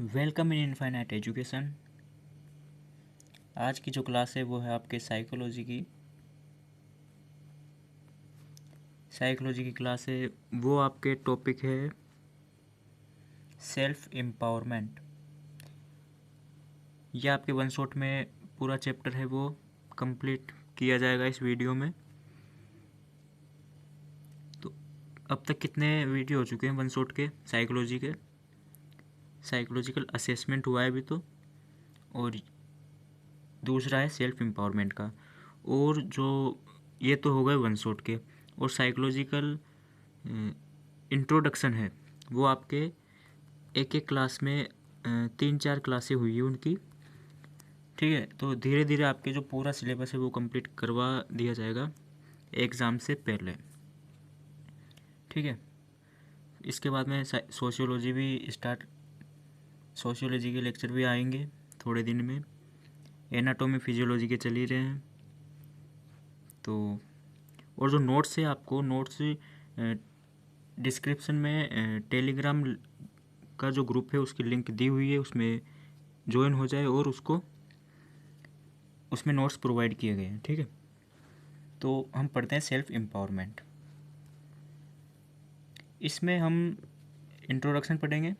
Welcome in infinite education. आज की जो क्लास है वो है आपके साइकोलॉजी की क्लास है। वो आपके टॉपिक है सेल्फ एम्पावरमेंट। ये आपके वन शॉट में पूरा चैप्टर है वो कंप्लीट किया जाएगा इस वीडियो में। तो अब तक कितने वीडियो हो चुके हैं वन शॉट के साइकोलॉजी के? साइकोलॉजिकल असेसमेंट हुआ है अभी तो, और दूसरा है सेल्फ एम्पावरमेंट का। और जो ये तो हो गए वन शॉट के, और साइकोलॉजिकल इंट्रोडक्शन है वो आपके एक एक क्लास में 3-4 क्लासें हुई है उनकी। ठीक है, तो धीरे धीरे आपके जो पूरा सिलेबस है वो कंप्लीट करवा दिया जाएगा एग्ज़ाम से पहले। ठीक है, इसके बाद में सोशियोलॉजी भी स्टार्ट, सोशियोलॉजी के लेक्चर भी आएंगे थोड़े दिन में। एनाटॉमी फिजियोलॉजी के चल ही रहे हैं। तो और जो नोट्स है, आपको नोट्स डिस्क्रिप्शन में टेलीग्राम का जो ग्रुप है उसकी लिंक दी हुई है, उसमें ज्वाइन हो जाए और उसमें नोट्स प्रोवाइड किए गए हैं। ठीक है, तो हम पढ़ते हैं सेल्फ एम्पावरमेंट। इसमें हम इंट्रोडक्शन पढ़ेंगे,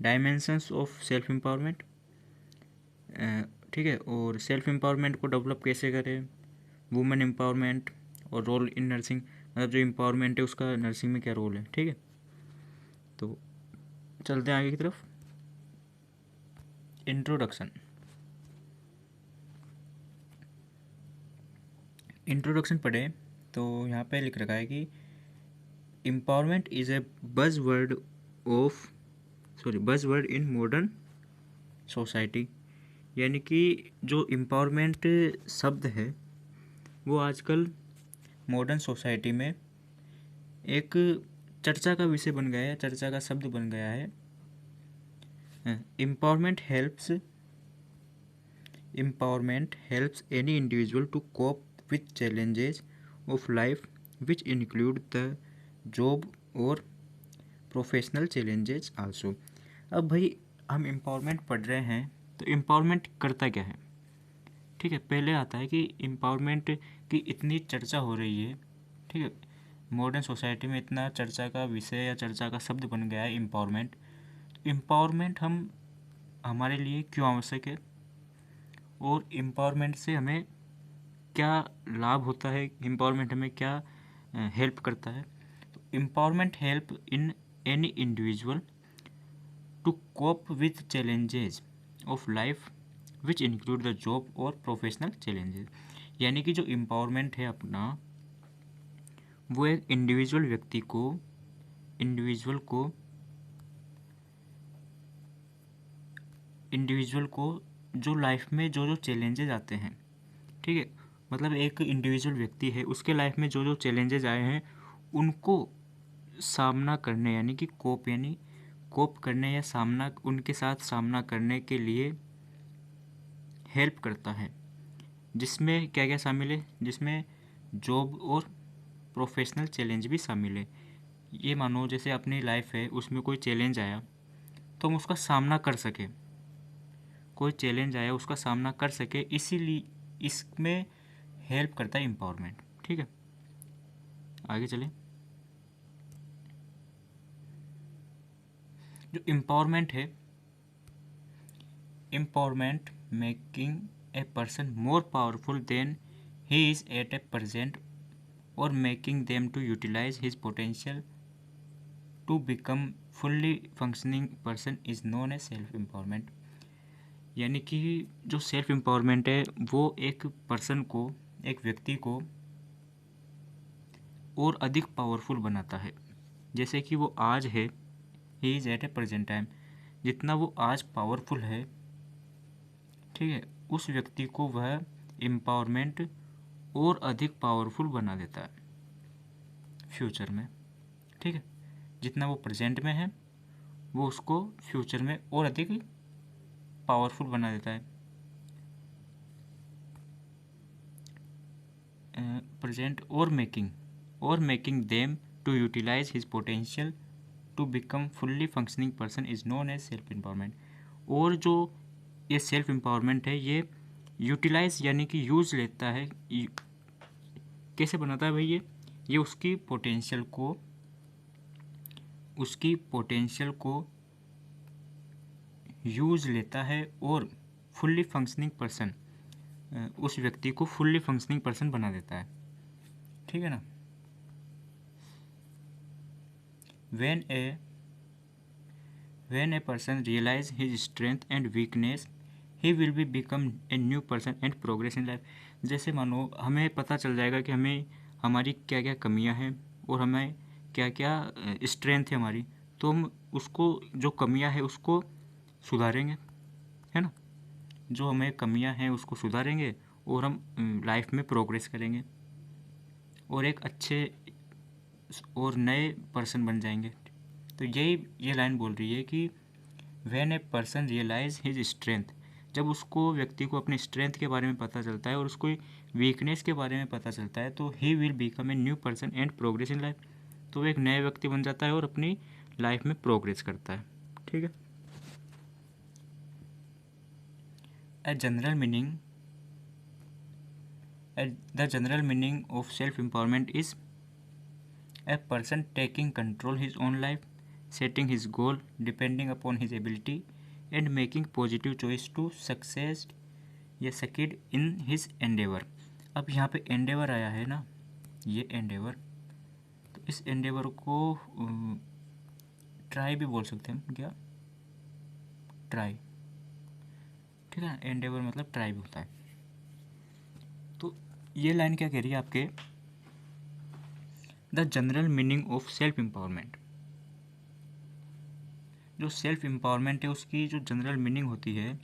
डायमेंशंस ऑफ सेल्फ एम्पावरमेंट। ठीक है, और सेल्फ एम्पावरमेंट को डेवलप कैसे करें, वुमेन एम्पावरमेंट और रोल इन नर्सिंग, मतलब जो एम्पावरमेंट है उसका नर्सिंग में क्या रोल है। ठीक है, तो चलते हैं आगे की तरफ। इंट्रोडक्शन। इंट्रोडक्शन पढ़े तो यहाँ पे लिख रखा है कि empowerment is A buzzword in modern society. यानी कि जो एम्पावरमेंट शब्द है वो आजकल मॉडर्न सोसाइटी में एक चर्चा का विषय बन गया है, चर्चा का शब्द बन गया है। Empowerment helps any individual to cope with challenges of life which include the job और प्रोफेशनल चैलेंजेस आल्सो। अब भाई हम एम्पावरमेंट पढ़ रहे हैं तो एम्पावरमेंट करता क्या है? ठीक है, पहले आता है कि एम्पावरमेंट की इतनी चर्चा हो रही है। ठीक है, मॉडर्न सोसाइटी में इतना चर्चा का विषय या चर्चा का शब्द बन गया है एम्पावरमेंट। एम्पावरमेंट हम हमारे लिए क्यों आवश्यक है, और एम्पावरमेंट से हमें क्या लाभ होता है, एम्पावरमेंट हमें क्या हेल्प करता है। तो empowerment help in any individual to cope with challenges of life which include the job और प्रोफेशनल चैलेंजेस। यानी कि जो एम्पावरमेंट है अपना, वो एक इंडिविजुअल को जो लाइफ में जो जो चैलेंजेस आते हैं, ठीक है, मतलब एक इंडिविजुअल व्यक्ति है, उसके लाइफ में जो जो चैलेंजेस आए हैं उनको सामना करने, यानी कि कोप करने या उनके साथ सामना करने के लिए हेल्प करता है। जिसमें क्या क्या शामिल है? जिसमें जॉब और प्रोफेशनल चैलेंज भी शामिल है। ये मानो जैसे अपनी लाइफ है, उसमें कोई चैलेंज आया तो हम उसका सामना कर सके, कोई चैलेंज आया उसका सामना कर सके, इसीलिए इसमें हेल्प करता है एम्पावरमेंट। ठीक है, आगे चलें। जो एम्पावरमेंट है, empowerment making a person more powerful than he is at a present और making them to utilise his potential to become fully functioning person is known as self empowerment. यानी कि जो सेल्फ एम्पावरमेंट है वो एक person को, एक व्यक्ति को और अधिक पावरफुल बनाता है। जैसे कि वो आज है, he is at a present time, जितना वो आज पावरफुल है, ठीक है, उस व्यक्ति को वह एम्पावरमेंट और अधिक पावरफुल बना देता है फ्यूचर में। ठीक है, जितना वो प्रेजेंट में है वो उसको फ्यूचर में और अधिक पावरफुल बना देता है। प्रेजेंट और making them to utilise his potential to become fully functioning person is known as self empowerment. और जो ये सेल्फ एम्पावरमेंट है ये यूटिलाइज यानी कि यूज़ लेता है, कैसे बनाता है भाई ये उसकी पोटेंशियल को यूज़ लेता है और फुल्ली फंक्शनिंग पर्सन, उस व्यक्ति को फुल्ली फंक्शनिंग पर्सन बना देता है। ठीक है ना। when a person realize his strength and weakness he will be become a new person and progress in life। जैसे मानो हमें पता चल जाएगा कि हमें हमारी क्या क्या कमियां हैं और हमें क्या क्या स्ट्रेंथ है हमारी, तो हम उसको जो कमियां हैं उसको सुधारेंगे, है ना। जो हमें कमियां हैं उसको सुधारेंगे और हम लाइफ में प्रोग्रेस करेंगे और एक अच्छे और नए पर्सन बन जाएंगे। तो ये लाइन बोल रही है कि when a person realise his strength, जब उसको व्यक्ति को अपने स्ट्रेंथ के बारे में पता चलता है और उसको वीकनेस के बारे में पता चलता है, तो he will become a new person and progress in life. तो वो एक नए व्यक्ति बन जाता है और अपनी लाइफ में प्रोग्रेस करता है। ठीक है। The general meaning of self empowerment is a person taking control his own life, setting his goal, depending upon his ability and making positive choice to success या succeed in his endeavor। अब यहाँ पे endeavor आया है ना, ये endeavor, तो इस endeavor को ट्राई भी बोल सकते हैं क्या, ट्राई। ठीक है। endeavor मतलब ट्राई भी होता है। तो ये लाइन क्या कह रही है आपके, the general meaning of self empowerment, जो सेल्फ एम्पावरमेंट है उसकी जो जनरल मीनिंग होती है,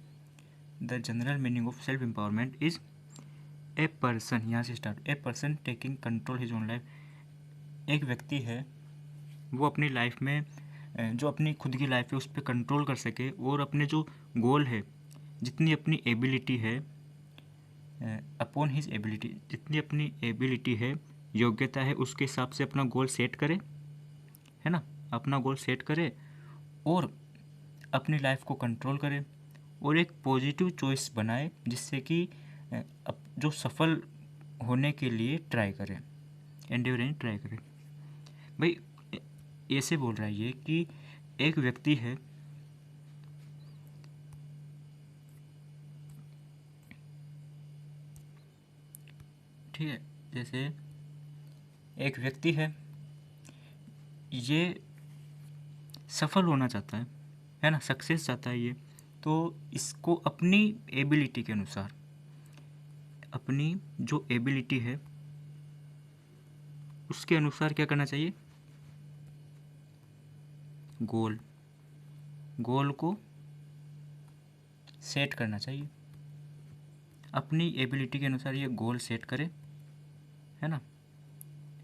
the general meaning of self empowerment is a person, यहाँ से start, a person taking control his own life. एक व्यक्ति है वो अपनी लाइफ में जो अपनी खुद की लाइफ है उस पर कंट्रोल कर सके और अपने जो गोल है, जितनी अपनी एबिलिटी है, अपॉन हिज एबिलिटी, जितनी अपनी एबिलिटी है, योग्यता है, उसके हिसाब से अपना गोल सेट करे, है ना, अपना गोल सेट करे और अपनी लाइफ को कंट्रोल करे और एक पॉजिटिव चॉइस बनाए जिससे कि जो सफल होने के लिए ट्राई करें, एंडेवर ट्राई करें। भाई ऐसे बोल रहा है ये कि एक व्यक्ति है, ठीक है, जैसे एक व्यक्ति है ये सफल होना चाहता है ना, सक्सेस चाहता है ये, तो इसको अपनी एबिलिटी के अनुसार, अपनी जो एबिलिटी है उसके अनुसार क्या करना चाहिए, गोल को सेट करना चाहिए। अपनी एबिलिटी के अनुसार ये गोल सेट करे, है ना,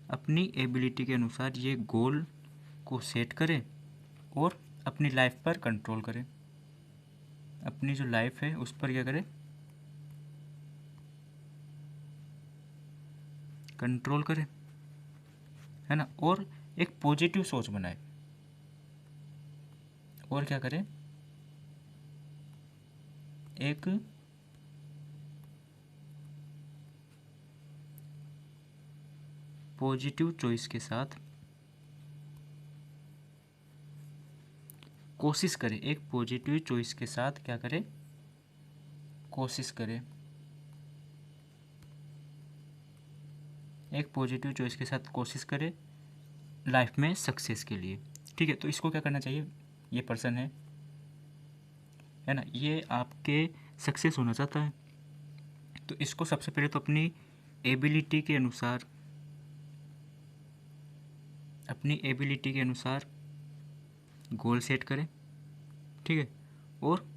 अपनी एबिलिटी के अनुसार ये गोल को सेट करे और अपनी लाइफ पर कंट्रोल करे, अपनी जो लाइफ है उस पर क्या करे, कंट्रोल करे, है ना, और एक पॉजिटिव सोच बनाए और क्या करे, एक पॉजिटिव चॉइस के साथ कोशिश करे, एक पॉजिटिव चॉइस के साथ क्या करे, कोशिश करे, एक पॉजिटिव चॉइस के साथ कोशिश करे लाइफ में सक्सेस के लिए। ठीक है। तो इसको क्या करना चाहिए, ये पर्सन है ना, ये आपके सक्सेस होना चाहता है, तो इसको सबसे पहले तो अपनी एबिलिटी के अनुसार, अपनी एबिलिटी के अनुसार गोल सेट करें, ठीक है, और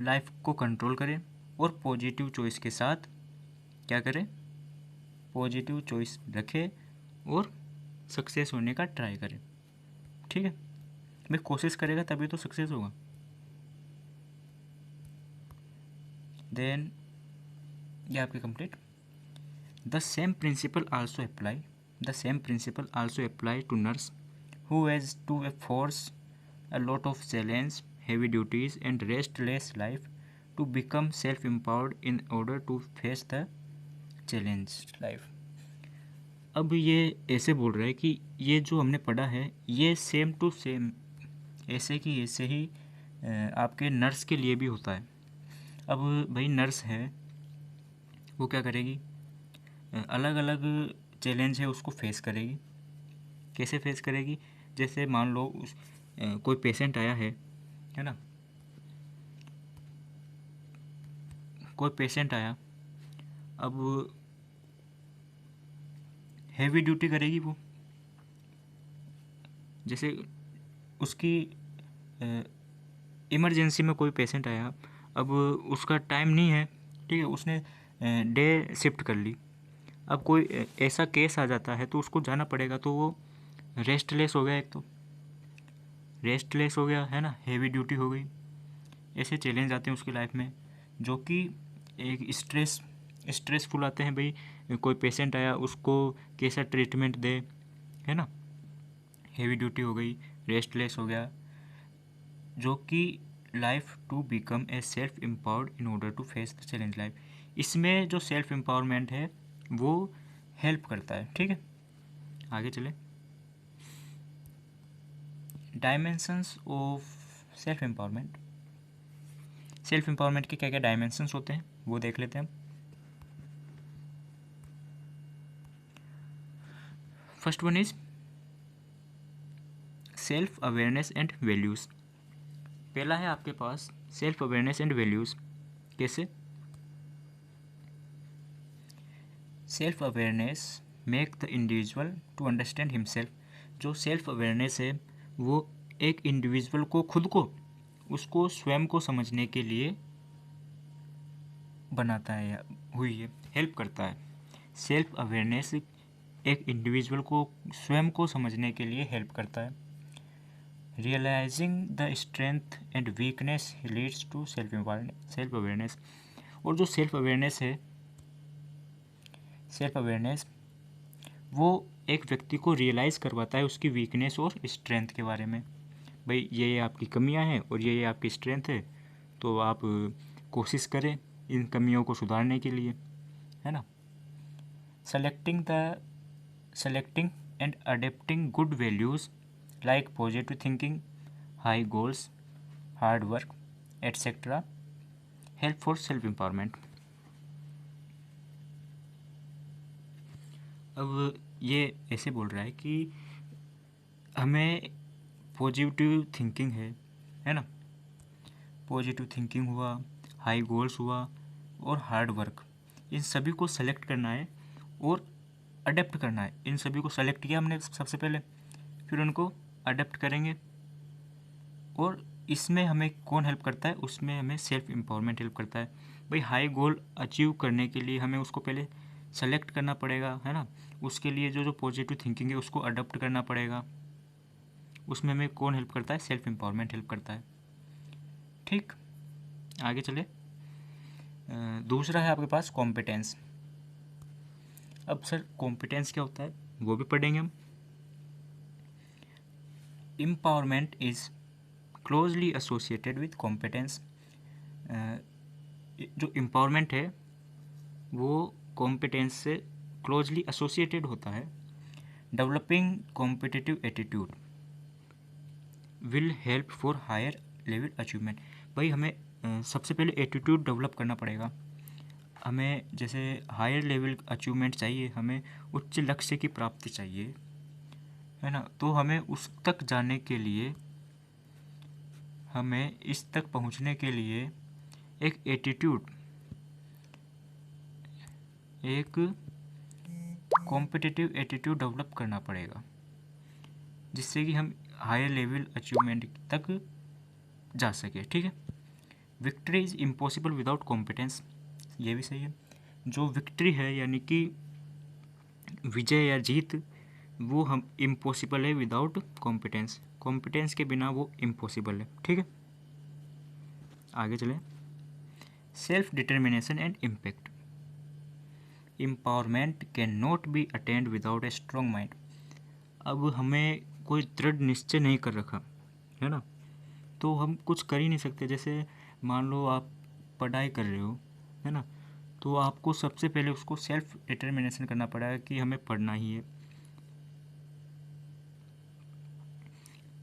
लाइफ को कंट्रोल करें और पॉजिटिव चॉइस के साथ क्या करें, पॉजिटिव चॉइस रखें और सक्सेस होने का ट्राई करें। ठीक है। भाई कोशिश करेगा तभी तो सक्सेस होगा। देन ये आपके complete. The same principle also apply to nurse who has to force a lot of challenge, heavy duties and restless life to become self-empowered in order to face the challenge life. अब ये ऐसे बोल रहा है कि ये जो हमने पढ़ा है ये सेम टू सेम ऐसे कि ऐसे ही आपके नर्स के लिए भी होता है. अब भाई नर्स है वो क्या करेगी, अलग अलग चैलेंज है उसको फेस करेगी. कैसे फेस करेगी, जैसे मान लो कोई पेशेंट आया है ना, कोई पेशेंट आया, अब हैवी ड्यूटी करेगी वो. जैसे उसकी इमरजेंसी में कोई पेशेंट आया, अब उसका टाइम नहीं है, ठीक है, उसने डे शिफ्ट कर ली. अब कोई ऐसा केस आ जाता है तो उसको जाना पड़ेगा, तो वो रेस्टलेस हो गया, एक तो रेस्टलेस हो गया है ना, हैवी ड्यूटी हो गई. ऐसे चैलेंज आते हैं उसकी लाइफ में जो कि एक स्ट्रेसफुल आते हैं. भाई कोई पेशेंट आया उसको कैसा ट्रीटमेंट दे, है ना, हैवी ड्यूटी हो गई, रेस्टलेस हो गया, जो कि life to become a self empowered in order to face the challenge life. इसमें जो सेल्फ एम्पावरमेंट है वो हेल्प करता है. ठीक है, आगे चले. Dimensions of self empowerment. Self empowerment के क्या क्या डायमेंशंस होते हैं वो देख लेते हैं हम. First one is self awareness and values. पहला है आपके पास सेल्फ अवेयरनेस एंड वैल्यूज़. कैसे? Self awareness make the individual to understand himself. जो सेल्फ अवेयरनेस है वो एक इंडिविजुअल को खुद को उसको स्वयं को समझने के लिए बनाता है या हुई है, हेल्प करता है. सेल्फ अवेयरनेस एक इंडिविजुअल को स्वयं को समझने के लिए हेल्प करता है. Realising the strength and weakness leads to self awareness. और जो सेल्फ अवेयरनेस वो एक व्यक्ति को रियलाइज़ करवाता है उसकी वीकनेस और स्ट्रेंथ के बारे में. भाई ये आपकी कमियां हैं और ये आपकी स्ट्रेंथ है, तो आप कोशिश करें इन कमियों को सुधारने के लिए, है ना. Selecting and adapting good values like positive thinking, high goals, hard work etcetera help for self empowerment. अब ये ऐसे बोल रहा है कि हमें पॉजिटिव थिंकिंग है ना, पॉजिटिव थिंकिंग हुआ, हाई गोल्स हुआ और हार्ड वर्क, इन सभी को सेलेक्ट करना है और अडेप्ट करना है. इन सभी को सेलेक्ट किया हमने सबसे पहले, फिर उनको अडेप्ट करेंगे. और इसमें हमें कौन हेल्प करता है, उसमें हमें सेल्फ एम्पावरमेंट हेल्प करता है. भाई हाई गोल अचीव करने के लिए हमें उसको पहले सेलेक्ट करना पड़ेगा, है ना. उसके लिए जो पॉजिटिव थिंकिंग है उसको अडॉप्ट करना पड़ेगा. उसमें हमें कौन हेल्प करता है, सेल्फ एम्पावरमेंट हेल्प करता है. ठीक, आगे चले. दूसरा है आपके पास कॉम्पिटेंस. अब सर कॉम्पिटेंस क्या होता है वो भी पढ़ेंगे हम. Empowerment is closely associated with competence. जो एम्पावरमेंट है वो कॉम्पिटेंस से क्लोजली एसोसिएटेड होता है. Developing competitive attitude will help for higher level achievement. भाई हमें सबसे पहले एटीट्यूड डेवलप करना पड़ेगा. हमें जैसे हायर लेवल अचीवमेंट चाहिए, हमें उच्च लक्ष्य की प्राप्ति चाहिए, है ना. तो हमें उस तक जाने के लिए, हमें इस तक पहुंचने के लिए एक एटीट्यूड, एक कॉम्पिटिटिव एटीट्यूड डेवलप करना पड़ेगा, जिससे कि हम हायर लेवल अचीवमेंट तक जा सके. ठीक है. Victory is impossible without competence. ये भी सही है. जो विक्ट्री है यानी कि विजय या जीत, वो हम इम्पॉसिबल है विदाउट कॉम्पिटेंस. कॉम्पिटेंस के बिना वो इम्पॉसिबल है. ठीक है, आगे चलें. Self determination and impact. Empowerment can not be attend without a strong mind. अब हमें कोई दृढ़ निश्चय नहीं कर रखा है ना, तो हम कुछ कर ही नहीं सकते। जैसे मान लो आप पढ़ाई कर रहे हो, है ना, तो आपको सबसे पहले उसको सेल्फ डिटर्मिनेशन करना पड़ेगा कि हमें पढ़ना ही है,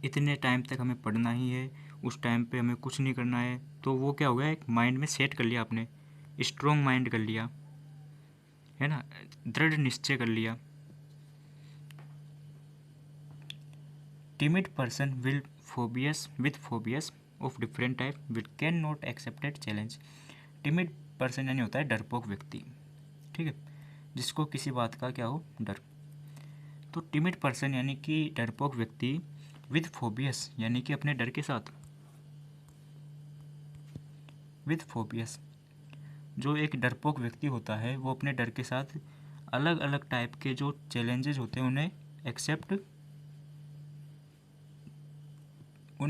इतने टाइम तक हमें पढ़ना ही है, उस टाइम पे हमें कुछ नहीं करना है। तो वो क्या हो गया, एक माइंड में सेट कर लिया आपने, स्ट्रॉन्ग माइंड कर लिया, है ना, दृढ़ निश्चय कर लिया। Timid person will phobias with phobias of different type will cannot accepted challenge। Timid person यानी होता है डरपोक व्यक्ति, ठीक है, जिसको किसी बात का क्या हो, डर। तो टिमिड पर्सन यानी कि डरपोक व्यक्ति विद फोबियस यानी कि अपने डर के साथ, विद फोबियस जो एक डरपोक व्यक्ति होता है वो अपने डर के साथ अलग अलग टाइप के जो चैलेंजेस होते हैं उन्हें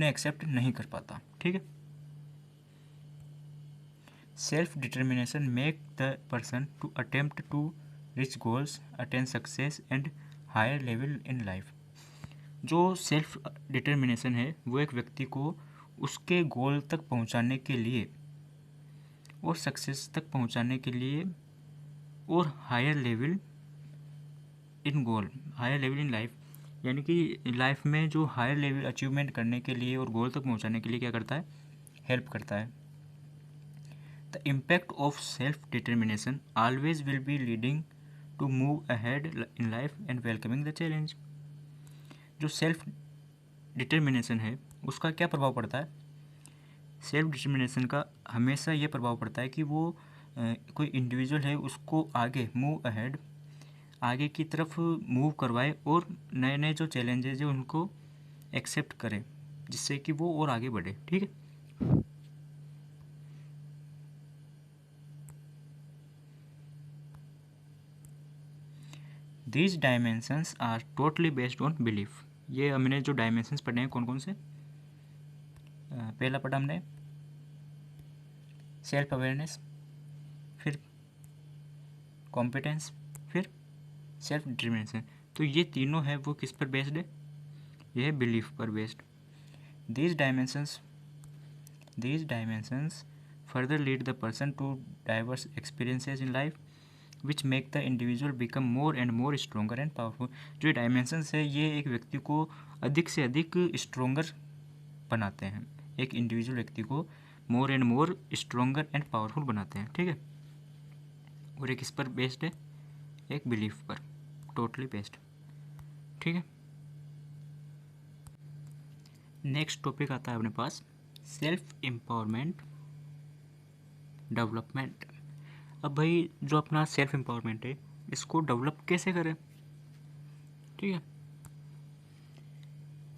एक्सेप्ट नहीं कर पाता, ठीक है। Self determination make the person to attempt to reach goals, attain success and higher level in life. जो सेल्फ डिटर्मिनेशन है वो एक व्यक्ति को उसके गोल तक पहुंचाने के लिए और सक्सेस तक पहुंचाने के लिए और हायर लेवल इन लाइफ यानी कि लाइफ में जो हायर लेवल अचीवमेंट करने के लिए और गोल तक पहुंचाने के लिए क्या करता है, हेल्प करता है। The impact of self determination always will be leading to move ahead in life and welcoming the challenge. जो सेल्फ डिटर्मिनेशन है उसका क्या प्रभाव पड़ता है, सेल्फ डिटर्मिनेशन का हमेशा ये प्रभाव पड़ता है कि वो कोई इंडिविजुअल है उसको आगे मूव अहेड, आगे की तरफ मूव करवाए और नए नए जो चैलेंजेज है उनको एक्सेप्ट करे, जिससे कि वो और आगे बढ़े, ठीक है। These dimensions are totally based on belief. ये हमने जो डायमेंशंस पढ़े हैं कौन कौन से, पहला पढ़ा हमने सेल्फ अवेयरनेस, फिर कॉम्पिटेंस, फिर सेल्फ डिटर्मिनेशन। तो ये तीनों है वो किस पर बेस्ड है, ये है बिलीफ पर based. These dimensions further lead the person to diverse experiences in life which make the individual become more and more stronger and powerful. जो डायमेंशंस है ये एक व्यक्ति को अधिक से अधिक स्ट्रोंगर बनाते हैं, एक इंडिविजुअल व्यक्ति को मोर and more stronger and powerful बनाते हैं, ठीक है। और एक इस पर बेस्ड है, एक बिलीफ पर टोटली बेस्ड, ठीक है। नेक्स्ट टॉपिक आता है अपने पास सेल्फ एम्पावरमेंट डेवलपमेंट। अब भाई जो अपना सेल्फ एम्पावरमेंट है इसको डेवलप कैसे करें, ठीक है।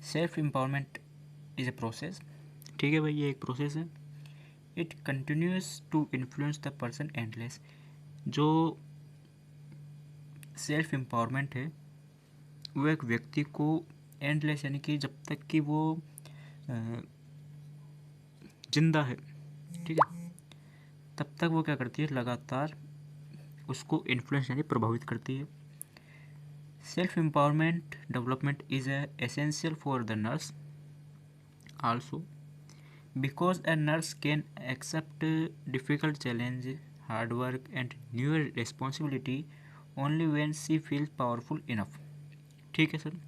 Self empowerment is a process, ठीक है भाई, ये एक प्रोसेस है। It continues to influence the person endless. जो सेल्फ एम्पावरमेंट है वो एक व्यक्ति को एंडलेस यानी कि जब तक कि वो जिंदा है, ठीक है, तब तक वो क्या करती है, लगातार उसको इन्फ्लुएंस यानी प्रभावित करती है। Self empowerment development is essential for the nurse also because a nurse can accept difficult challenge, hard work and new responsibility only when she feels powerful enough, ठीक है सर।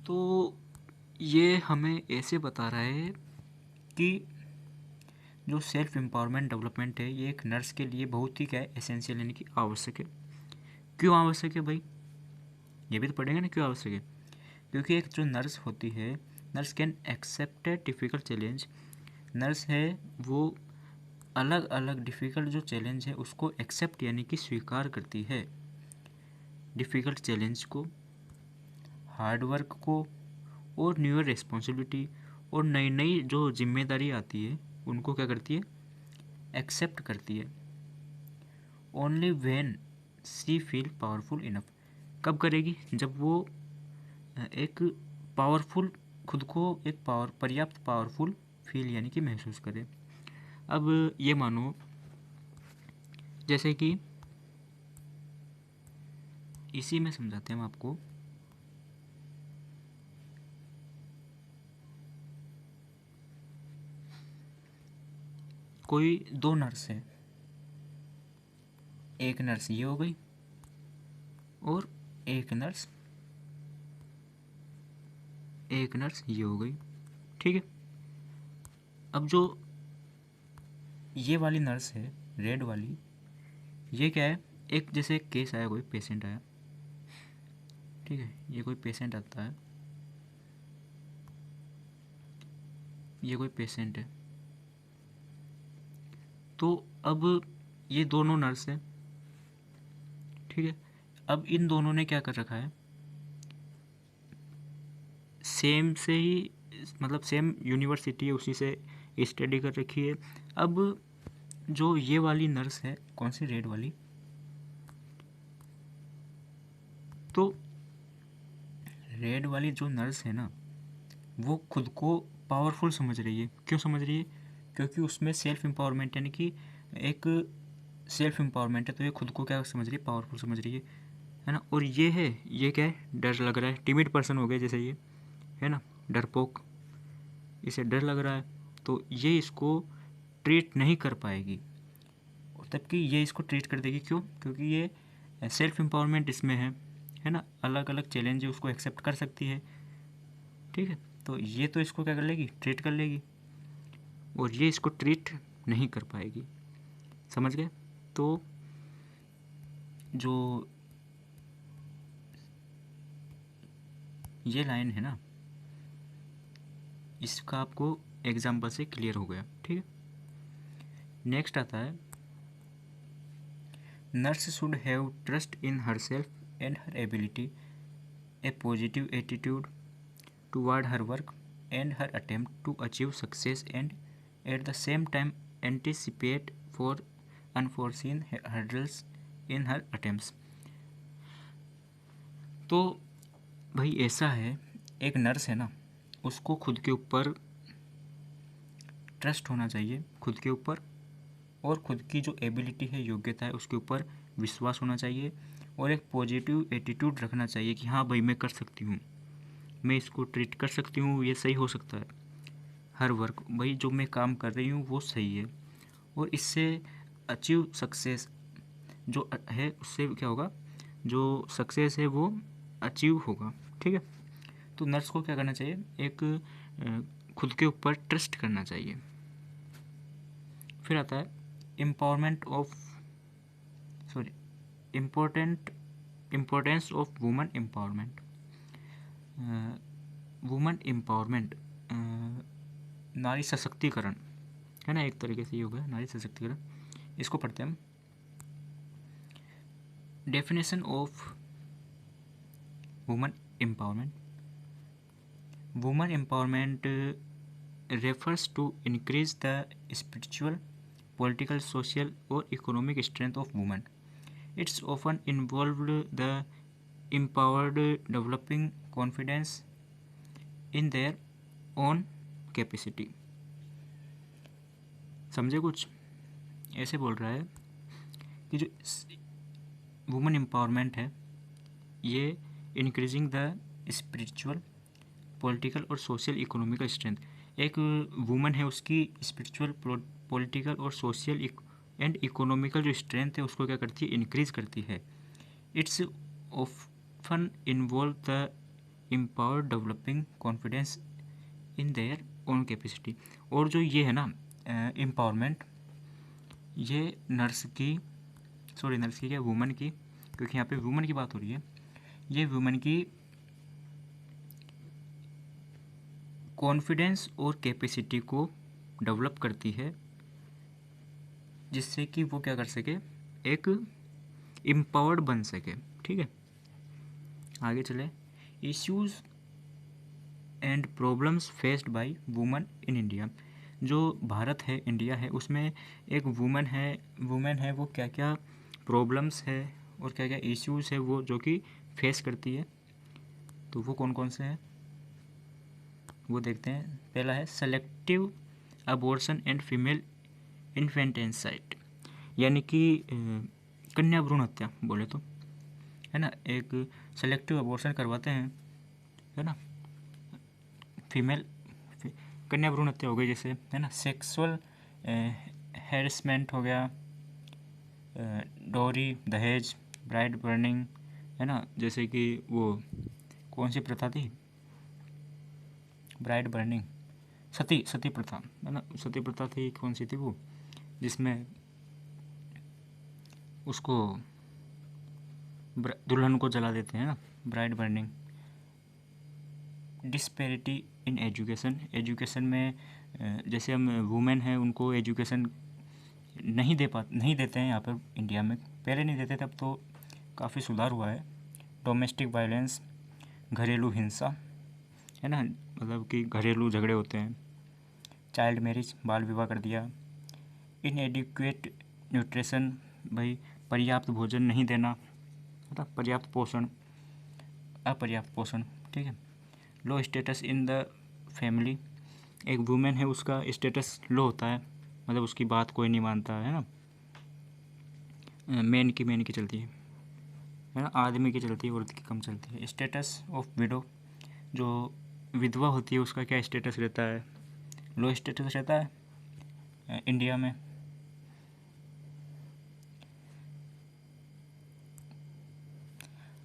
तो ये हमें ऐसे बता रहा है कि जो सेल्फ एम्पावरमेंट डेवलपमेंट है ये एक नर्स के लिए बहुत ही क्या है, एसेंशियल यानी कि आवश्यक है। क्यों आवश्यक है भाई, ये भी तो पढ़ेंगे ना क्यों आवश्यक है। क्योंकि एक जो नर्स होती है, nurse can accept difficult challenge, nurse है वो अलग अलग डिफ़िकल्ट जो चैलेंज है उसको एक्सेप्ट यानी कि स्वीकार करती है, डिफ़िकल्ट चैलेंज को, हार्ड वर्क को और न्यू रिस्पॉन्सिबिलिटी और नई नई जो जिम्मेदारी आती है उनको क्या करती है, एक्सेप्ट करती है। Only when she feel powerful enough, कब करेगी, जब वो एक पावरफुल, खुद को एक पर्याप्त पावरफुल फील यानी कि महसूस करे। अब ये मानो जैसे कि इसी में समझाते हैं हम आपको, कोई दो नर्स है, एक नर्स ये हो गई और एक नर्स ये हो गई, ठीक है। अब जो ये वाली नर्स है, रेड वाली, ये क्या है, एक जैसे केस आया, कोई पेशेंट आया, ठीक है, ये कोई पेशेंट आता है, ये कोई पेशेंट है, तो अब ये दोनों नर्स हैं, ठीक है। अब इन दोनों ने क्या कर रखा है, सेम से ही, मतलब सेम यूनिवर्सिटी है, उसी से स्टडी कर रखी है। अब जो ये वाली नर्स है, कौन सी, रेड वाली, तो रेड वाली जो नर्स है ना, वो खुद को पावरफुल समझ रही है। क्यों समझ रही है? क्योंकि उसमें सेल्फ एम्पावरमेंट, यानी कि एक सेल्फ एम्पावरमेंट है, तो ये खुद को क्या समझ रही है, पावरफुल समझ रही है ना। और ये है, ये क्या है, डर लग रहा है, टिमिड पर्सन हो गया जैसे ये है ना, डरपोक, इसे डर लग रहा है, तो ये इसको ट्रीट नहीं कर पाएगी, और तबकि ये इसको ट्रीट कर देगी। क्यों? क्योंकि ये सेल्फ एम्पावरमेंट इसमें है ना, अलग अलग चैलेंज है उसको एक्सेप्ट कर सकती है, ठीक है। तो ये तो इसको क्या कर लेगी, ट्रीट कर लेगी, और ये इसको ट्रीट नहीं कर पाएगी, समझ गए। तो जो ये लाइन है ना, इसका आपको एग्जाम्पल से क्लियर हो गया, ठीक है। नेक्स्ट आता है, nurse should have trust in her self and her ability, A positive attitude toward her work and her attempt to achieve success, and at the same time anticipate for unforeseen hurdles in her attempts। तो भाई ऐसा है, एक nurse है ना, उसको खुद के ऊपर ट्रस्ट होना चाहिए, खुद के ऊपर, और खुद की जो एबिलिटी है, योग्यता है, उसके ऊपर विश्वास होना चाहिए, और एक पॉजिटिव एटीट्यूड रखना चाहिए कि हाँ भाई मैं कर सकती हूँ, मैं इसको ट्रीट कर सकती हूँ, ये सही हो सकता है, हर वर्क, भाई जो मैं काम कर रही हूँ वो सही है, और इससे अचीव सक्सेस जो है, उससे क्या होगा, जो सक्सेस है वो अचीव होगा, ठीक है। तो नर्स को क्या करना चाहिए, एक खुद के ऊपर ट्रस्ट करना चाहिए। फिर आता है importance of women empowerment. Women empowerment, नारी सशक्तिकरण है ना, एक तरीके से ये हो गया नारी सशक्तिकरण। इसको पढ़ते हैं हम। Definition of women empowerment. Women empowerment refers to increase the spiritual, political, social or economic strength of women. It's often involved the empowered developing confidence in their own capacity। समझे कुछ? ऐसे बोल रहा है कि जो वुमेन एम्पावरमेंट है, ये इंक्रीजिंग द स्पिरिचुअल, पॉलिटिकल और सोशल इकोनॉमिकल स्ट्रेंथ, एक वुमन है उसकी स्पिरिचुअल, पॉलिटिकल और सोशल एंड इकोनॉमिकल जो स्ट्रेंथ है उसको क्या करती है, इंक्रीज करती है। It's often involve the empowered developing confidence in their own capacity. और जो ये है ना एम्पावरमेंट, ये नर्स की क्या, वुमन की, क्योंकि यहाँ पे वुमन की बात हो रही है, ये वुमन की कॉन्फिडेंस और कैपेसिटी को डेवलप करती है, जिससे कि वो क्या कर सके, एक एम्पावर्ड बन सके, ठीक है। आगे चले, issues and problems faced by women in India. जो भारत है, इंडिया है, उसमें एक वुमेन है, वो क्या क्या प्रॉब्लम्स है और क्या क्या इश्यूज है वो जो कि फेस करती है, तो वो कौन कौन से हैं वो देखते हैं। पहला है सेलेक्टिव अबॉर्शन एंड फीमेल इन्फेंटेंसाइड, यानी कि कन्या भ्रूण हत्या बोले तो, है ना, एक सेलेक्टिव अबॉर्शन करवाते हैं, है ना, कन्या भ्रूण हत्या हो गई जैसे, है ना, सेक्सुअल हैरेसमेंट हो गया, डोरी, दहेज, ब्राइड बर्निंग, है ना, जैसे कि वो कौन सी प्रथा थी, ब्राइड बर्निंग, सती प्रथा, है ना, सती प्रथा थी, कौन सी थी वो, जिसमें उसको दुल्हन को जला देते हैं ना, bride burning. Disparity in education में जैसे हम वुमेन हैं उनको एजुकेशन नहीं देते हैं यहाँ पर इंडिया में, पहले नहीं देते थे, अब तो काफ़ी सुधार हुआ है। डोमेस्टिक वायलेंस, घरेलू हिंसा, है ना, मतलब कि घरेलू झगड़े होते हैं। चाइल्ड मैरिज, बाल विवाह कर दिया। इनएडिक्वेट न्यूट्रिशन, भाई पर्याप्त भोजन नहीं देना, मतलब पर्याप्त पोषण, अपर्याप्त पोषण, ठीक है। लो स्टेटस इन द फैमिली, एक वुमेन है उसका स्टेटस लो होता है, मतलब उसकी बात कोई नहीं मानता है ना, मैन की चलती है ना, आदमी की चलती है, औरत की कम चलती है। स्टेटस ऑफ विडो, जो विधवा होती है उसका क्या स्टेटस रहता है, लो स्टेटस रहता है इंडिया में।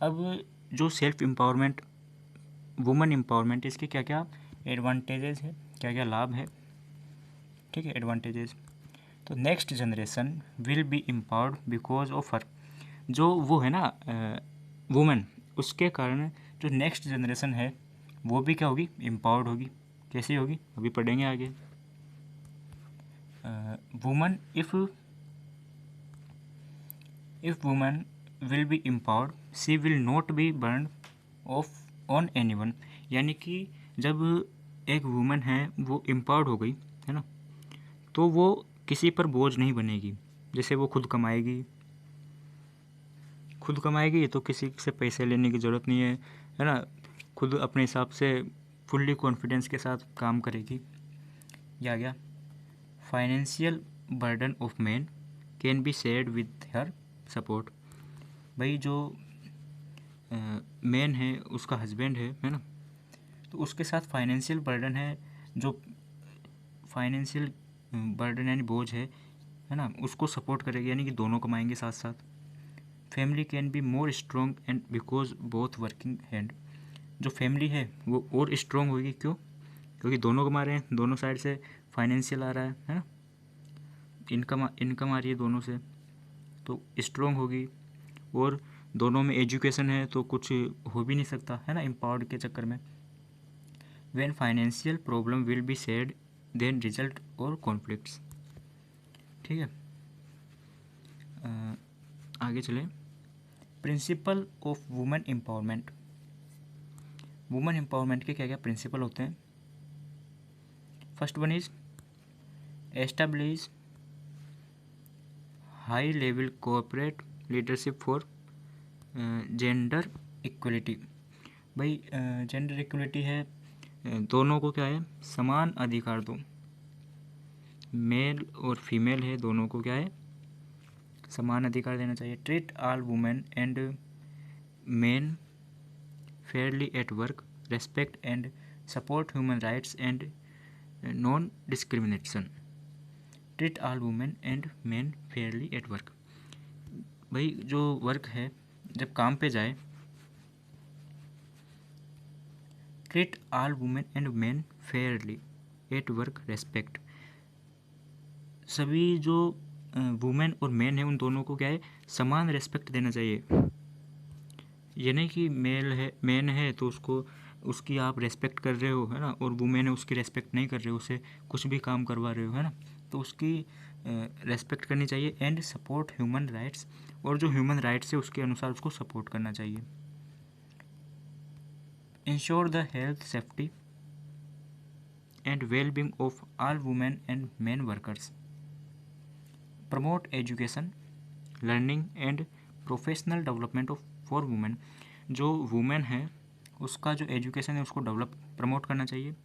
अब जो सेल्फ एम्पावरमेंट, वुमेन एम्पावरमेंट, इसके क्या क्या एडवांटेजेस है, क्या क्या लाभ है, ठीक है, एडवांटेजेस। तो next generation will be empowered because of her, जो वो है ना वुमेन, उसके कारण जो नेक्स्ट जनरेशन है वो भी क्या होगी, एम्पावर्ड होगी। कैसे होगी, अभी पढ़ेंगे आगे। Women if women will be empowered she will not be burn of on anyone, यानी कि जब एक वुमेन है वो एम्पावर्ड हो गई है ना, तो वो किसी पर बोझ नहीं बनेगी। जैसे वो खुद कमाएगी तो किसी से पैसे लेने की ज़रूरत नहीं है ना, खुद अपने हिसाब से फुल्ली कॉन्फिडेंस के साथ काम करेगी। या गया financial burden of man can be shared with her support, भाई जो मैन है उसका हस्बैंड है ना, तो उसके साथ फाइनेंशियल बर्डन है, जो फाइनेंशियल बर्डन यानी बोझ है ना, उसको सपोर्ट करेगी, यानी कि दोनों कमाएंगे साथ साथ। Family can be more strong and because both working hand, जो फैमिली है वो और स्ट्रॉन्ग होगी, क्यों, क्योंकि दोनों कमा रहे हैं, दोनों साइड से फाइनेंशियल आ रहा है ना, इनकम आ रही है दोनों से, तो स्ट्रॉन्ग होगी। और दोनों में एजुकेशन है तो कुछ हो भी नहीं सकता है ना एम्पावर्ड के चक्कर में। When financial problem will be shared then result और कॉन्फ्लिक्ट्स, ठीक है। आगे चलें। Principle of women empowerment, women empowerment के क्या क्या प्रिंसिपल होते हैं। First one is establish high level cooperate leadership for gender equality, भाई जेंडर इक्वलिटी है, दोनों को क्या है, समान अधिकार दो, मेल और फीमेल है दोनों को क्या है, समान अधिकार देना चाहिए। Treat all women and main Fairlie at work, respect and support human rights and non discrimination. Treat all women and main Fairlie at work, भाई जो वर्क है जब काम पे जाए, treat all women and main Fairlie at work, respect, सभी जो women और मेन है उन दोनों को क्या है, समान रेस्पेक्ट देना चाहिए। ये नहीं कि मेन है तो उसकी आप रेस्पेक्ट कर रहे हो है ना, और वुमेन है उसकी रेस्पेक्ट नहीं कर रहे हो, उसे कुछ भी काम करवा रहे हो है ना, तो उसकी रेस्पेक्ट करनी चाहिए। एंड सपोर्ट ह्यूमन राइट्स, और जो ह्यूमन राइट्स है उसके अनुसार उसको सपोर्ट करना चाहिए। Ensure the health, safety and wellbeing of all women and main workers. Promote education, learning and professional development of for women, जो वुमेन है उसका जो एजुकेशन है उसको प्रमोट करना चाहिए।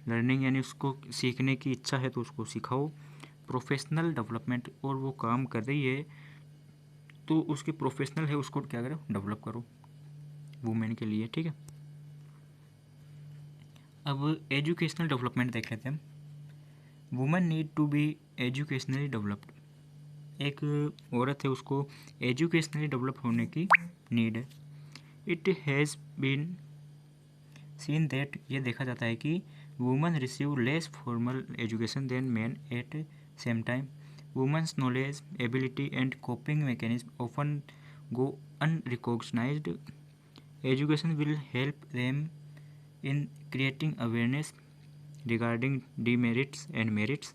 लर्निंग यानी उसको सीखने की इच्छा है तो उसको सिखाओ। प्रोफेशनल डेवलपमेंट, और वो काम कर रही है तो उसकी प्रोफेशनल है उसको क्या करो, डेवलप करो वुमेन के लिए, ठीक है। अब एजुकेशनल डेवलपमेंट देख लेते हैं। Women need to be educationally developed, एक औरत है उसको एजुकेशनली डेवलप होने की नीड है। It has been seen that, ये देखा जाता है कि women receive less formal education than man at same time. Women's knowledge, ability and coping mechanism often go unrecognised. Education will help them in creating awareness regarding demerits and merits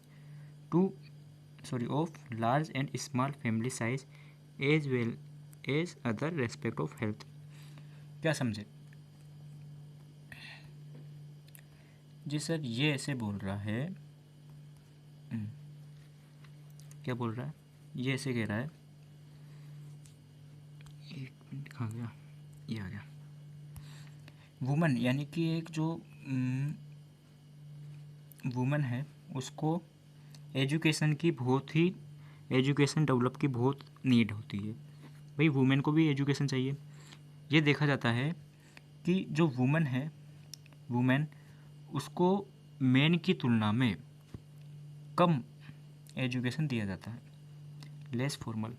of large and small family size as well as other aspect of health। क्या समझे जी sir? ये ऐसे बोल रहा है, क्या बोल रहा है? ये ऐसे कह रहा है, एक मिनट कहाँ गया, ये आ गया। वुमन यानी कि एक जो वुमन है उसको एजुकेशन डेवलप की बहुत नीड होती है। भाई वुमेन को भी एजुकेशन चाहिए। ये देखा जाता है कि जो वुमेन उसको मेन की तुलना में कम एजुकेशन दिया जाता है, लेस फॉर्मल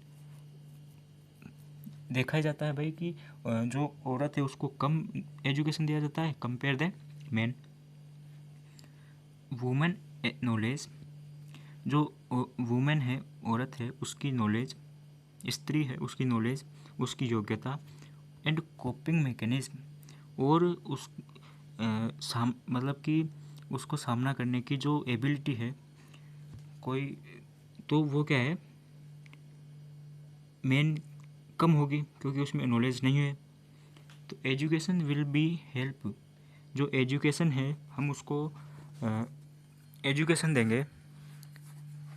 देखा ही जाता है भाई कि जो औरत है उसको कम एजुकेशन दिया जाता है compare the man. Women knowledge, जो वुमेन है, औरत है, उसकी नॉलेज, स्त्री है, उसकी नॉलेज, उसकी योग्यता एंड कोपिंग मैकेनिज्म, और उस मतलब कि उसको सामना करने की जो एबिलिटी है कोई, तो वो क्या है, मेन कम होगी क्योंकि उसमें नॉलेज नहीं है। तो एजुकेशन विल बी हेल्प, जो एजुकेशन है हम उसको एजुकेशन देंगे,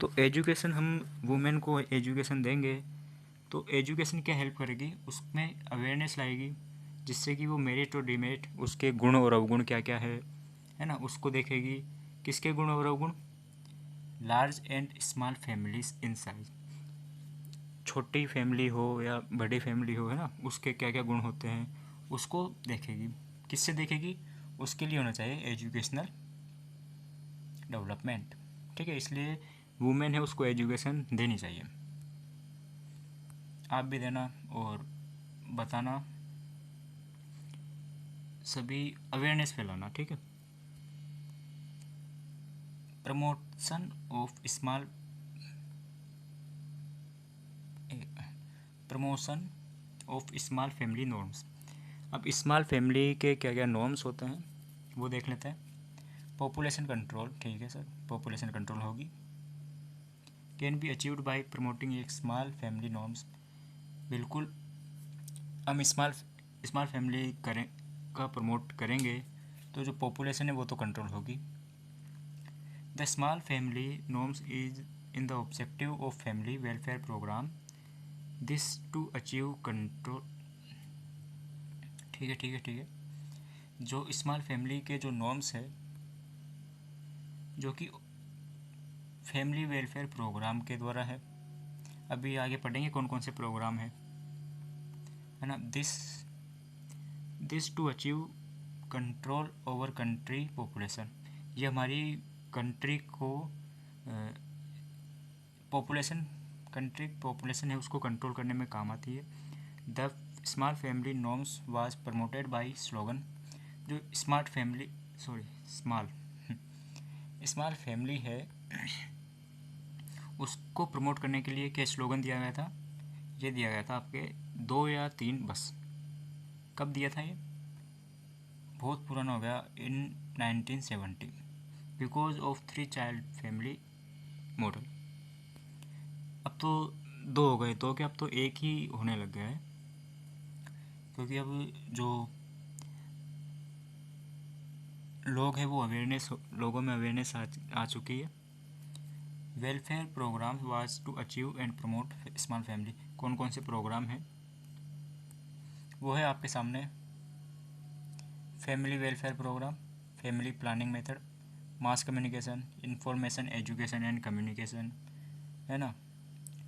तो एजुकेशन हम वुमेन को एजुकेशन देंगे तो एजुकेशन क्या हेल्प करेगी, उसमें अवेयरनेस लाएगी जिससे कि वो मेरिट और डिमेरिट, उसके गुण और अवगुण क्या क्या है ना, उसको देखेगी। किसके गुण और अवगुण? Large and small families in size, छोटी फैमिली हो या बड़ी फैमिली हो, है ना, उसके क्या क्या गुण होते हैं उसको देखेगी। किससे देखेगी? उसके लिए होना चाहिए एजुकेशनल डेवलपमेंट। ठीक है, इसलिए वुमेन है उसको एजुकेशन देनी चाहिए। आप भी देना और बताना, सभी अवेयरनेस फैलाना। ठीक है। Promotion of small family norms. अब स्मॉल फैमिली के क्या क्या नॉर्म्स होते हैं वो देख लेते हैं। पॉपुलेशन कंट्रोल, ठीक है सर, पॉपुलेशन कंट्रोल होगी। Can be achieved by promoting एक स्मॉल फैमिली नॉर्म्स। बिल्कुल, हम स्मॉल फैमिली का प्रमोट करेंगे तो जो पॉपुलेशन है वो तो कंट्रोल होगी। The small family norms is in the objective of family welfare programme this to achieve control. ठीक है। जो स्मॉल फैमिली के जो नॉर्म्स है जो कि फैमिली वेलफेयर प्रोग्राम के द्वारा है, अभी आगे पढ़ेंगे कौन कौन से प्रोग्राम है ना। This to achieve control over country population, ये हमारी कंट्री को कंट्री पॉपुलेशन है उसको कंट्रोल करने में काम आती है। The small family norms was promoted by slogan, जो स्मॉल फैमिली है उसको प्रमोट करने के लिए क्या स्लोगन दिया गया था? ये दिया गया था आपके 2 या 3 बस। कब दिया था ये? बहुत पुराना हो गया, इन 1970, because of 3 child family model. अब तो 2 हो गए, तो क्या अब तो एक ही होने लग गया है क्योंकि अब जो लोग हैं वो लोगों में अवेयरनेस आ चुकी है। Welfare programme was to achieve and promote small family. कौन कौन से प्रोग्राम हैं वो है आपके सामने। Family welfare programme, family planning method, mass communication, information education and communication, है ना,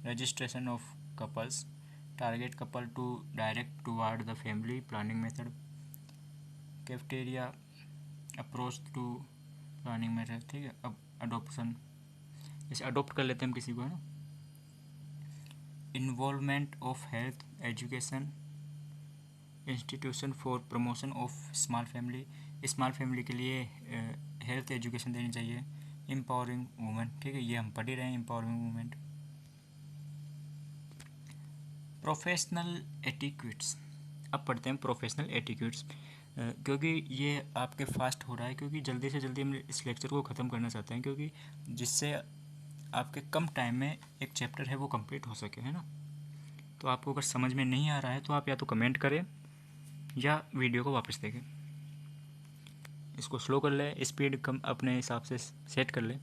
registration of couples, target couple to direct toward the family planning method, cafeteria approach to planning method. ठीक है। अब अडोप्शन, जैसे अडोप्ट कर लेते हैं हम किसी को, है ना। Involvement of health education institution for promotion of small family, small family के लिए हेल्थ एजुकेशन देनी चाहिए। एम्पावरिंग वुमेन, ठीक है, ये हम पढ़ ही रहे हैं, एम्पावरिंग वुमेन। प्रोफेशनल एटिक्यूट्स, अब पढ़ते हैं प्रोफेशनल एटिक्यूट्स, क्योंकि ये आपके फास्ट हो रहा है, क्योंकि जल्दी से जल्दी हम इस लेक्चर को ख़त्म करना चाहते हैं, क्योंकि जिससे आपके कम टाइम में एक चैप्टर है वो कंप्लीट हो सके, है ना। तो आपको अगर समझ में नहीं आ रहा है तो आप या तो कमेंट करें या वीडियो को वापस देखें। इसको स्लो कर ले, स्पीड कम अपने हिसाब से सेट कर ले,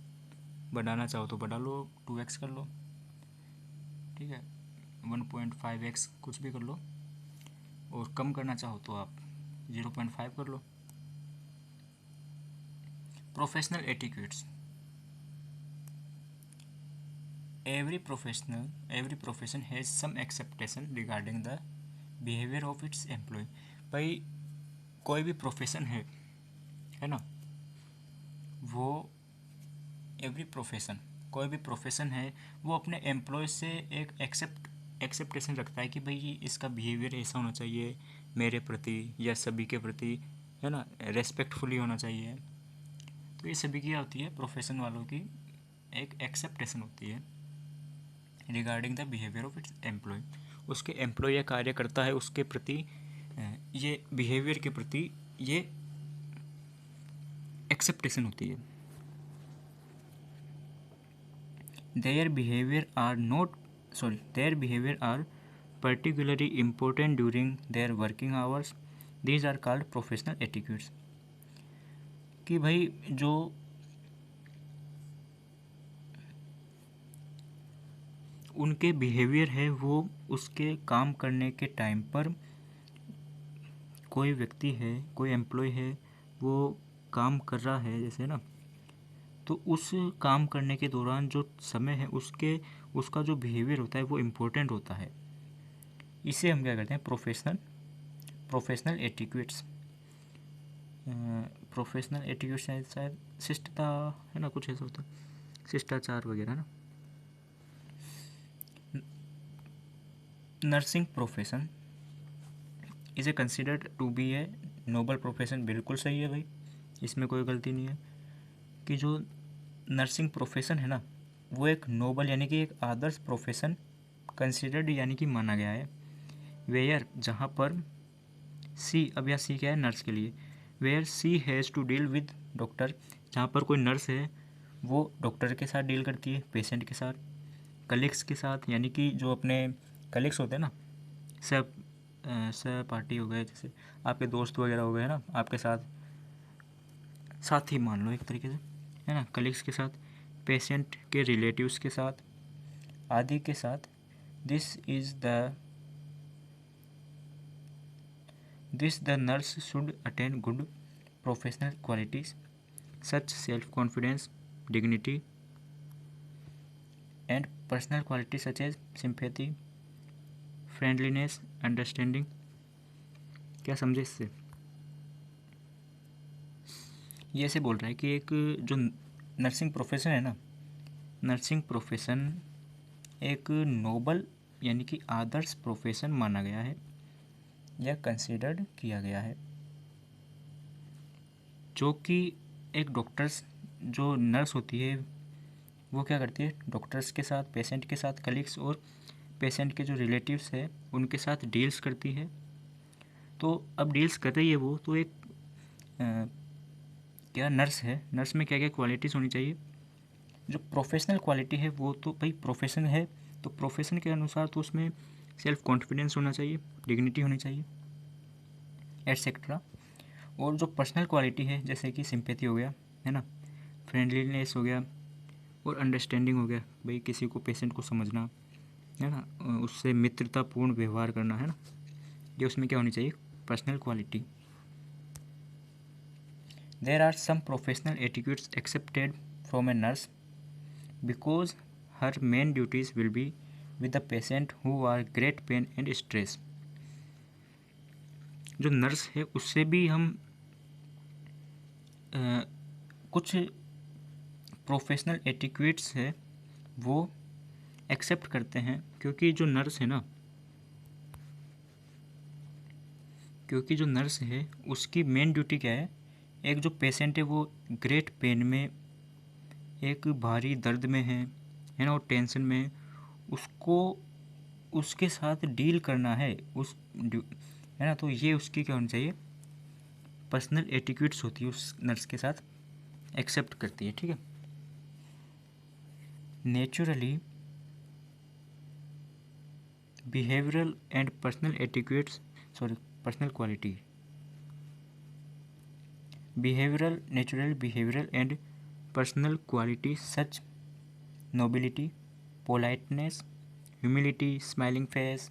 बढ़ाना चाहो तो बढ़ा लो, 2x कर लो, ठीक है, 1.5x कुछ भी कर लो, और कम करना चाहो तो आप 0.5 कर लो। Professional etiquettes, every profession has some expectation regarding the behavior of its employee। भाई कोई भी प्रोफेशन है ना, वो कोई भी प्रोफेशन है वो अपने एम्प्लॉय से एक एक्सेप्टेशन रखता है कि भाई इसका बिहेवियर ऐसा होना चाहिए मेरे प्रति या सभी के प्रति, है ना, रेस्पेक्टफुली होना चाहिए। तो ये सभी की होती है प्रोफेशन वालों की एक एक्सेप्टेशन होती है regarding the behaviour of its employee. उसके एम्प्लॉय या कार्य करता है उसके प्रति ये बिहेवियर के प्रति ये एक्सेप्टेशन होती है। Their behaviour are particularly important during their working hours, these are called professional etiquettes। कि भाई जो उनके बिहेवियर है वो उसके काम करने के टाइम पर, कोई व्यक्ति है, कोई एम्प्लॉय है, वो काम कर रहा है जैसे ना, तो उस काम करने के दौरान जो समय है उसका जो बिहेवियर होता है वो इम्पोर्टेंट होता है। इसे हम क्या करते हैं, प्रोफेशनल एटिक्यूट्स। प्रोफेशनल एटिक्यूट्स शायद शिष्टता, है ना, कुछ ऐसा होता है, शिष्टाचार वगैरह ना। Nursing profession is a considered to be a noble profession, बिल्कुल सही है भाई, इसमें कोई गलती नहीं है कि जो नर्सिंग प्रोफेशन है ना वो एक नोबल यानी कि एक आदर्श प्रोफेशन कंसिडर्ड यानी कि माना गया है। वेयर, जहाँ पर सी, अब यहाँ सी क्या है, नर्स के लिए, where she has to deal with doctor, जहाँ पर कोई नर्स है वो डॉक्टर के साथ डील करती है, पेशेंट के साथ, कलीग्स के साथ, यानी कि जो अपने कलीग्स होते हैं ना, सब पार्टी हो गए, जैसे आपके दोस्त वगैरह हो गए ना, आपके साथ ही मान लो एक तरीके से, है ना, कलीग्स के साथ, पेशेंट के रिलेटिव्स के साथ आदि के साथ। This the nurse should attain good professional qualities such self confidence, dignity and personal quality such as sympathy, friendliness, understanding. क्या समझे इससे? ये ऐसे बोल रहा है कि एक जो नर्सिंग प्रोफेशन है ना, नर्सिंग प्रोफेशन एक नोबल यानी कि आदर्श प्रोफेशन माना गया है या कंसिडर्ड किया गया है, जो कि एक डॉक्टर्स, जो नर्स होती है वो क्या करती है, डॉक्टर्स के साथ, पेशेंट के साथ, कलीग्स और पेशेंट के जो रिलेटिव्स है उनके साथ डील्स करती है। तो अब डील्स कर रही है वो, तो एक क्या नर्स है, नर्स में क्या क्या क्वालिटीज़ होनी चाहिए, जो प्रोफेशनल क्वालिटी है वो तो भाई प्रोफेशन है तो प्रोफेशन के अनुसार तो उसमें सेल्फ कॉन्फिडेंस होना चाहिए, डिग्निटी होनी चाहिए, एटसेट्रा। और जो पर्सनल क्वालिटी है जैसे कि सिंपैथी हो गया, है ना, फ्रेंडलीनेस हो गया और अंडरस्टैंडिंग हो गया, भाई किसी को, पेशेंट को समझना, है ना, उससे मित्रतापूर्ण व्यवहार करना, है ना, ये उसमें क्या होनी चाहिए, personal quality. There are some professional etiquettes accepted from a nurse because her main duties will be with the patient who are great pain and stress. जो नर्स है उससे भी हम कुछ प्रोफेशनल एटिक्यूट्स है वो एक्सेप्ट करते हैं, क्योंकि जो नर्स है ना, क्योंकि जो नर्स है उसकी मेन ड्यूटी क्या है, एक जो पेशेंट है वो ग्रेट पेन में, एक भारी दर्द में है ना, और टेंशन में है, उसको उसके साथ डील करना है, है ना। तो ये उसकी क्या होनी चाहिए, पर्सनल एटिक्यूट्स होती है उस नर्स के साथ, एक्सेप्ट करती है, ठीक है। Naturally behavioural and personal etiquettes, sorry, personal quality, behavioral natural behavioral and personal qualities such nobility, politeness, humility, smiling face,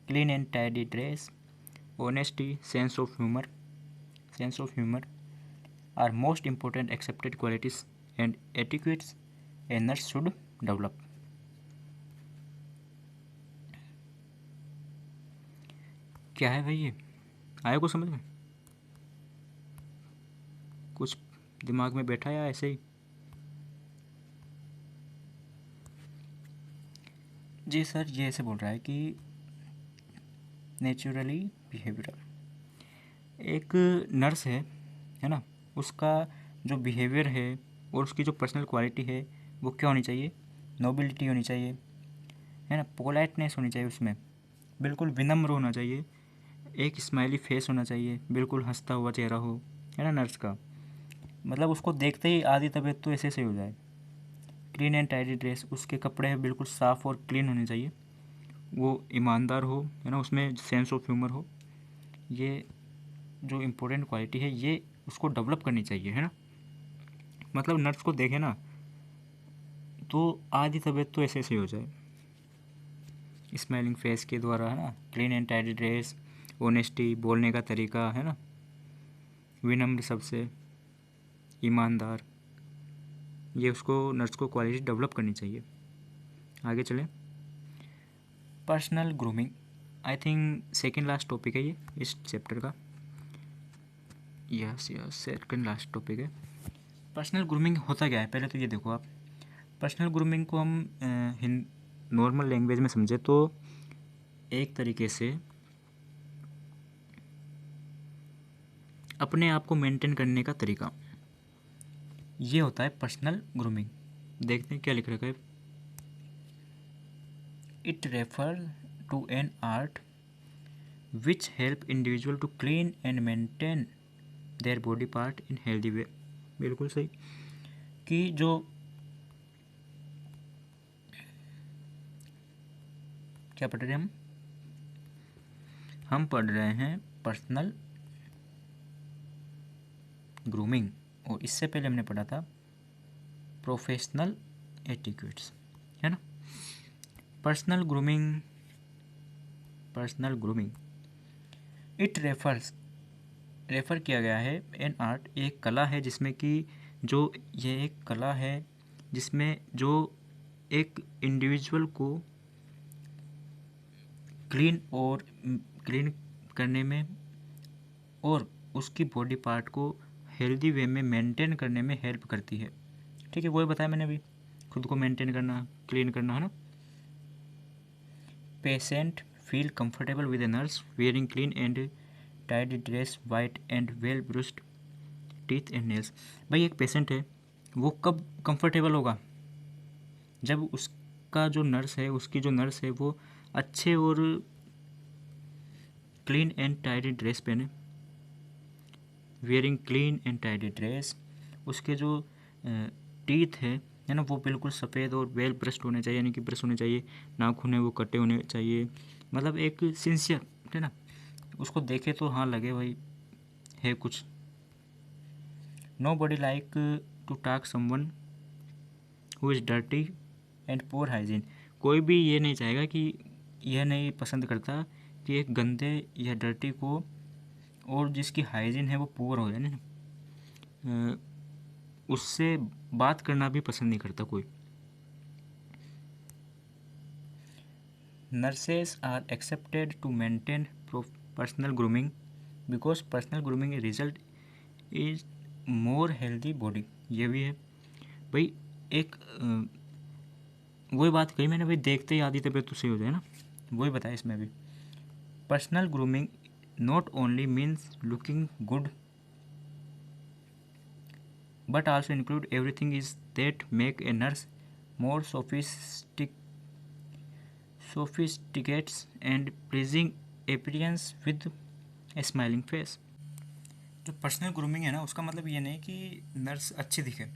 clean and tidy dress, honesty, sense of humor are most important accepted qualities and etiquettes a nurse should develop. क्या है भाई, ये आया को समझ में, कुछ दिमाग में बैठा या ऐसे ही? जी सर, ये ऐसे बोल रहा है कि नेचुरली बिहेवियरल, एक नर्स है ना, उसका जो बिहेवियर है और उसकी जो पर्सनल क्वालिटी है वो क्या होनी चाहिए, नोबिलिटी होनी चाहिए, है ना, पोलाइटनेस होनी चाहिए, उसमें बिल्कुल विनम्र होना चाहिए, एक स्माइली फेस होना चाहिए, बिल्कुल हंसता हुआ चेहरा हो, है ना नर्स का, मतलब उसको देखते ही आधी तबीयत तो ऐसे हो जाए। क्लीन एंड टाइडी ड्रेस, उसके कपड़े बिल्कुल साफ़ और क्लीन होने चाहिए, वो ईमानदार हो, है ना, उसमें सेंस ऑफ ह्यूमर हो, ये जो इम्पोर्टेंट क्वालिटी है ये उसको डेवलप करनी चाहिए, है ना। मतलब नर्स को देखे ना तो आधी तबीयत तो ऐसे हो जाए, स्माइलिंग फेस के द्वारा, है ना, clean and tidy dress, honesty, बोलने का तरीका, है ना, विनम्र, सबसे ईमानदार, ये उसको नर्स को क्वालिटी डेवलप करनी चाहिए। आगे चलें, personal grooming, I think second last topic है ये इस चैप्टर का, yes yes second last topic है। पर्सनल ग्रूमिंग होता क्या है, पहले तो ये देखो आप, पर्सनल ग्रूमिंग को हम नॉर्मल लैंग्वेज में समझे तो एक तरीके से अपने आप को मेंटेन करने का तरीका, ये होता है पर्सनल ग्रूमिंग। देखते हैं क्या लिख रखा है, it refer to an art which help individual to clean and maintain their body part in healthy way. बिल्कुल सही, कि जो क्या पढ़ रहे हैं हम पढ़ रहे हैं पर्सनल ग्रूमिंग, और इससे पहले हमने पढ़ा था प्रोफेशनल एटिक्यूट्स, है ना। Personal grooming, personal grooming it refer किया गया है एन आर्ट, एक कला है जिसमें कि जो ये एक कला है जिसमें जो एक इंडिविजुअल को क्लीन करने में और उसकी बॉडी पार्ट को हेल्दी वे में मेंटेन करने में हेल्प करती है, ठीक है, वही बताया मैंने अभी, खुद को मेंटेन करना, क्लीन करना, है ना। Patient feel comfortable with a nurse wearing clean and tidy dress, white and well brushed teeth and nails. भाई एक पेशेंट है वो कब कंफर्टेबल होगा, जब उसका जो नर्स है, उसकी जो नर्स है वो अच्छे और क्लीन एंड टाइडी ड्रेस पहने, wearing clean and tidy dress, उसके जो टीथ है ना, वो बिल्कुल सफ़ेद और वेल ब्रश्ड होने चाहिए, यानी कि ब्रश होने चाहिए, नाखून है वो कटे होने चाहिए, मतलब एक सिंसियर, है ना, उसको देखे तो हाँ लगे भाई है कुछ। Nobody like to talk someone who is dirty and poor hygiene, कोई भी ये नहीं चाहेगा कि, यह नहीं पसंद करता कि एक गंदे या डर्टी को और जिसकी हाइजीन है वो पुअर हो जाए ना, उससे बात करना भी पसंद नहीं करता कोई। Nurses are expected to maintain personal grooming because personal grooming result is more healthy body, ये भी है भाई। एक वही बात कही मैंने भाई, देखते ही आधी तबीयत तो सही हो जाए ना, वही बताया इसमें भी। Personal grooming not only means looking good but also include everything is that make a nurse more sophisticated and pleasing appearance with a smiling face। जो पर्सनल ग्रूमिंग है ना, उसका मतलब ये नहीं कि नर्स अच्छी दिखे,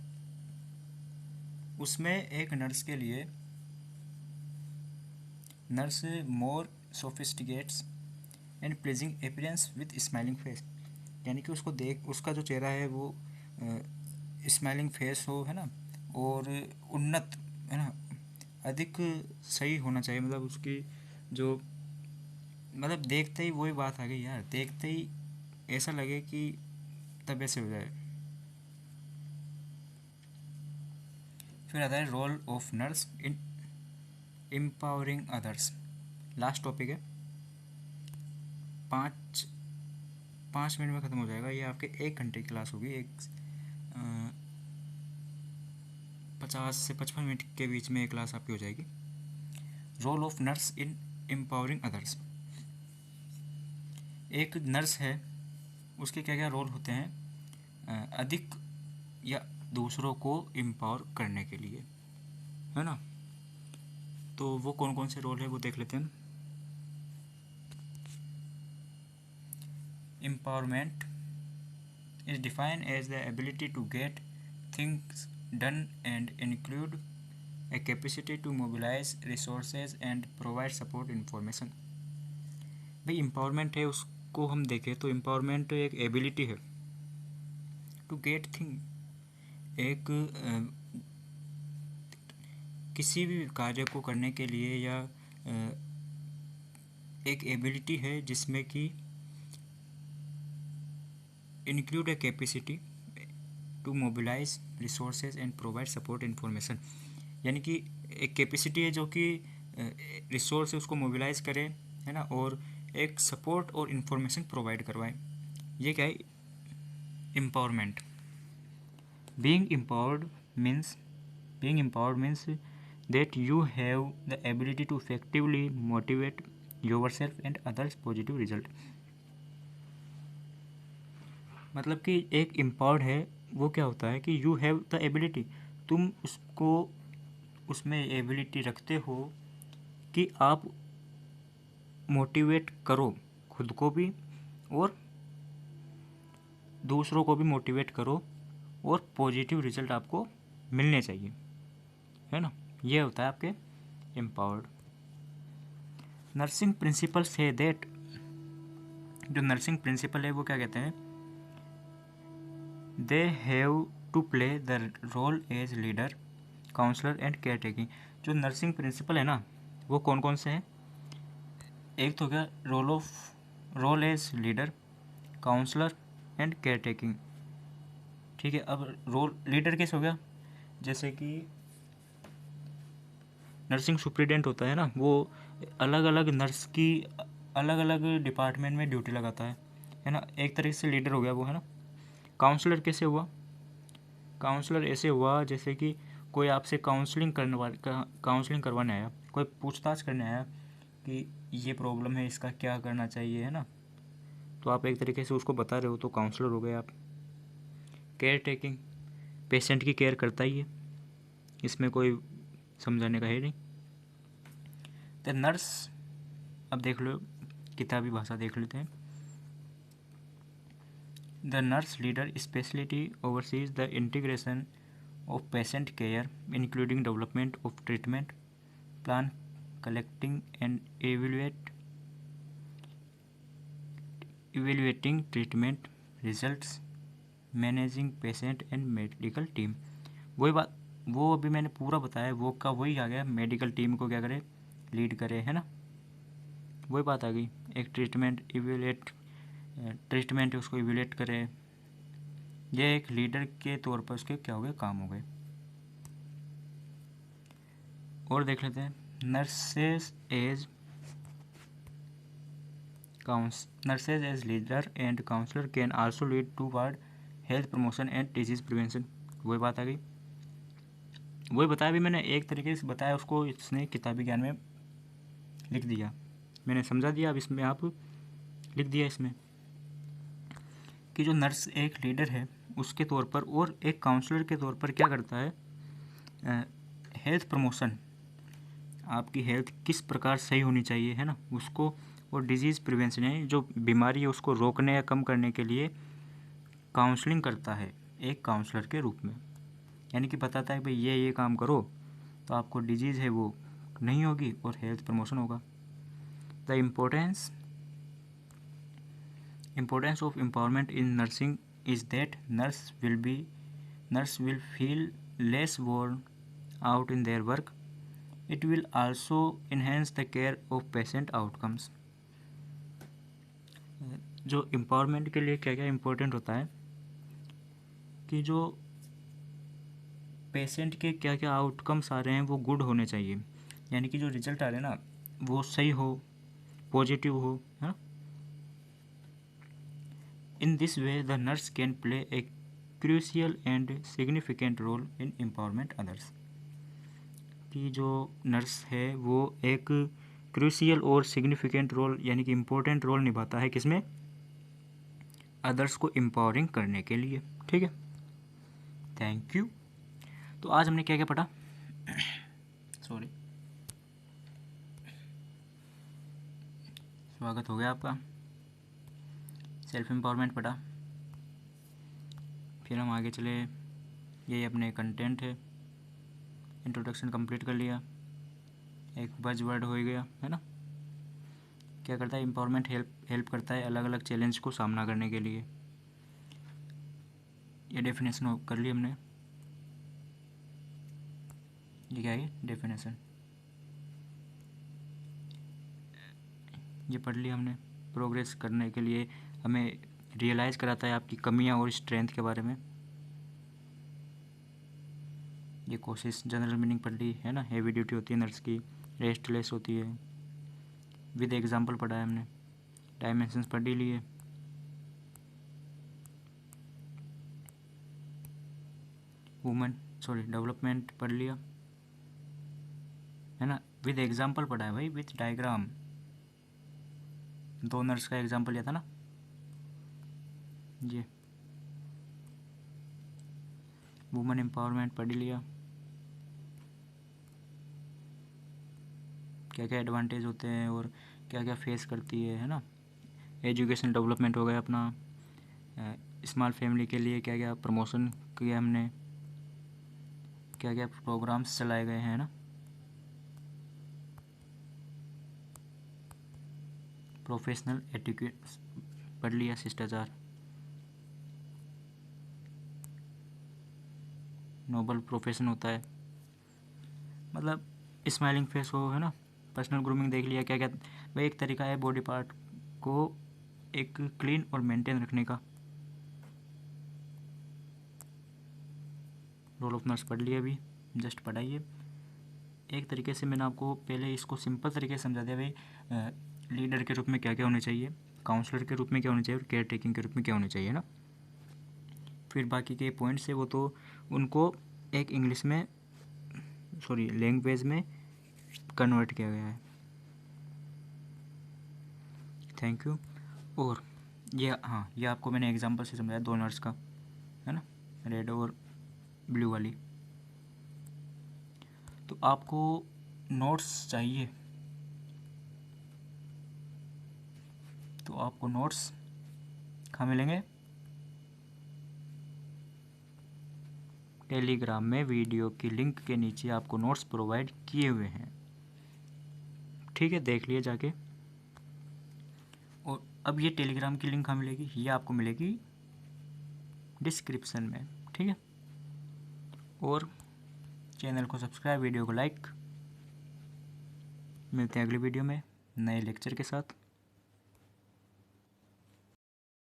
उसमें एक नर्स के लिए nurse more sophisticates and pleasing appearance with smiling face, यानी कि उसको देख, उसका जो चेहरा है वो स्माइलिंग फेस हो, है ना, और उन्नत, है ना, अधिक सही होना चाहिए, मतलब उसकी जो, मतलब देखते ही वही बात आ गई यार, देखते ही ऐसा लगे कि तबीयत से हो जाए। फिर आता है role of nurse in empowering others. Last topic है, 5 5 मिनट में ख़त्म हो जाएगा ये, आपके 1 घंटे की क्लास होगी, 50 से 55 मिनट के बीच में एक क्लास आपकी हो जाएगी। Role of nurse in empowering others. एक नर्स है, उसके क्या क्या रोल होते हैं अधिक या दूसरों को एम्पावर करने के लिए, है ना। तो वो कौन कौन से रोल है वो देख लेते हैं। Empowerment is defined as the ability to get things done and include a capacity to mobilize resources and provide support information। भाई एम्पावरमेंट है, उसको हम देखें तो एम्पावरमेंट एक एबिलिटी है टू गेट थिंग, एक किसी भी कार्य को करने के लिए, या एक एबिलिटी है जिसमें कि include a capacity to mobilise resources and provide support information, यानी कि एक कैपेसिटी है जो कि रिसोर्स है उसको मोबिलाइज करे, है ना, और एक सपोर्ट और इन्फॉर्मेशन प्रोवाइड करवाए। ये क्या है, empowerment. Being empowered means being empowered means that you have the ability to effectively motivate yourself and others positive result। मतलब कि एक एम्पावर्ड है, वो क्या होता है कि यू हैव द एबिलिटी, तुम उसको, उसमें एबिलिटी रखते हो कि आप मोटिवेट करो खुद को भी और दूसरों को भी मोटिवेट करो, और पॉजिटिव रिजल्ट आपको मिलने चाहिए, है ना। ये होता है आपके एम्पावर्ड। नर्सिंग प्रिंसिपल से दैट, जो नर्सिंग प्रिंसिपल है वो क्या कहते हैं, they have to play the role as leader counsellor and care taking. जो नर्सिंग प्रिंसिपल है ना, वो कौन कौन से हैं, एक तो क्या, role as leader, counsellor and care taking. ठीक है, अब रोल लीडर कैसे हो गया, जैसे कि नर्सिंग सुप्रिटेंडेंट होता है ना, वो अलग अलग नर्स की अलग अलग डिपार्टमेंट में ड्यूटी लगाता है ना, एक तरीके से लीडर हो गया वो, है ना। काउंसलर कैसे हुआ, काउंसलर ऐसे हुआ जैसे कि कोई आपसे काउंसलिंग करवाने आया, कोई पूछताछ करने आया कि ये प्रॉब्लम है, इसका क्या करना चाहिए, है ना, तो आप एक तरीके से उसको बता रहे हो, तो काउंसलर हो गए आप। केयर टेकिंग, पेशेंट की केयर करता ही है, इसमें कोई समझाने का है नहीं। द नर्स, अब देख लो, किताबी भाषा देख लेते हैं। The nurse leader speciality overseas the integration of patient care including development of treatment plan, collecting and evaluating treatment results, managing patient and medical team। वही बात, वो अभी मैंने पूरा बताया, वो का वही आ गया, मेडिकल टीम को क्या करे, लीड करे, है ना, वही बात आ गई। एक ट्रीटमेंट उसको इवेल्युएट करे, ये एक लीडर के तौर पर उसके क्या हो गए, काम हो गए। और देख लेते हैं, nurses as leader and counsellor can also lead towards health promotion and disease prevention. वही बात आ गई। वही बताया भी मैंने, एक तरीके से बताया उसको, इसने किताबी ज्ञान में लिख दिया, मैंने समझा दिया, अब इसमें आप लिख दिया इसमें कि जो नर्स एक लीडर है उसके तौर पर और एक काउंसलर के तौर पर क्या करता है, हेल्थ प्रमोशन, आपकी हेल्थ किस प्रकार सही होनी चाहिए है ना उसको, और डिजीज़ प्रिवेंशन है, जो बीमारी है उसको रोकने या कम करने के लिए काउंसलिंग करता है एक काउंसलर के रूप में। यानी कि बताता है भाई ये काम करो तो आपको डिजीज़ है वो नहीं होगी और हेल्थ प्रमोशन होगा। The importance of empowerment in nursing is that nurse will feel less worn out in their work. It will also enhance the care of patient outcomes. जो एम्पावरमेंट के लिए क्या क्या इम्पोर्टेंट होता है कि जो पेशेंट के क्या क्या आउटकम्स आ रहे हैं वो गुड होने चाहिए, यानी कि जो रिजल्ट आ रहे हैं ना वो सही हो, पॉजिटिव हो, है ना। In this way the nurse can play a crucial and significant role in empowerment others, कि जो नर्स है वो एक क्रूशियल और सिग्निफिकेंट रोल यानी कि इम्पोर्टेंट रोल निभाता है किसमें, अदर्स को एम्पावरिंग करने के लिए। ठीक है, थैंक यू। तो आज हमने क्या क्या पढ़ा, सॉरी, स्वागत हो गया आपका। सेल्फ एम्पावरमेंट पढ़ा, फिर हम आगे चले, यही अपने कंटेंट है, इंट्रोडक्शन कंप्लीट कर लिया, एक बज वर्ड हो गया है ना। क्या करता है एम्पावरमेंट, हेल्प करता है अलग अलग चैलेंज को सामना करने के लिए, ये डेफिनेशन कर ली हमने, ये क्या है डेफिनेशन, ये पढ़ लिया हमने। प्रोग्रेस करने के लिए हमें रियलाइज़ कराता है आपकी कमियां और स्ट्रेंथ के बारे में, ये कोशिश जनरल मीनिंग पढ़ ली है ना। हेवी ड्यूटी होती है नर्स की, रेस्टलेस होती है, विद एग्जांपल पढ़ा है हमने, डायमेंशंस पढ़ ही लिए, डेवलपमेंट पढ़ लिया है ना, विद एग्जांपल पढ़ा है भाई, विद डायग्राम, दो नर्स का एग्जांपल लिया था ना ये। वुमेन एम्पावरमेंट पढ़ लिया, क्या क्या एडवांटेज होते हैं और क्या क्या फेस करती है ना। एजुकेशन डेवलपमेंट हो गया अपना, स्मॉल फैमिली के लिए क्या क्या प्रमोशन किया हमने, क्या क्या प्रोग्राम्स चलाए गए हैं ना। प्रोफेशनल एटिक्यूट पढ़ लिया, शिष्टाचार, नोबल प्रोफेशन होता है, मतलब स्माइलिंग फेस हो है ना। पर्सनल ग्रूमिंग देख लिया, क्या क्या वह एक तरीका है बॉडी पार्ट को एक क्लीन और मेंटेन रखने का। रोल ऑफ नर्स पढ़ लिया, अभी जस्ट पढ़ाइए। एक तरीके से मैंने आपको पहले इसको सिंपल तरीके से समझा दिया भाई, लीडर के रूप में क्या क्या होने चाहिए, काउंसलर के रूप में क्या होना चाहिए और केयर टेकिंग के रूप में क्या होना चाहिए ना। फिर बाकी के पॉइंट्स है वो तो उनको एक इंग्लिश में लैंग्वेज में कन्वर्ट किया गया है। Thank you. और ये आपको मैंने एग्जांपल से समझाया, दो नर्स का है ना, रेड और ब्लू वाली। तो आपको नोट्स चाहिए तो आपको नोट्स कहाँ मिलेंगे, टेलीग्राम में वीडियो की लिंक के नीचे आपको नोट्स प्रोवाइड किए हुए हैं। ठीक है, देख लिए जाके। और अब ये टेलीग्राम की लिंक कहाँ मिलेगी, ये आपको मिलेगी डिस्क्रिप्शन में। ठीक है, और चैनल को सब्सक्राइब, वीडियो को लाइक। मिलते हैं अगली वीडियो में नए लेक्चर के साथ।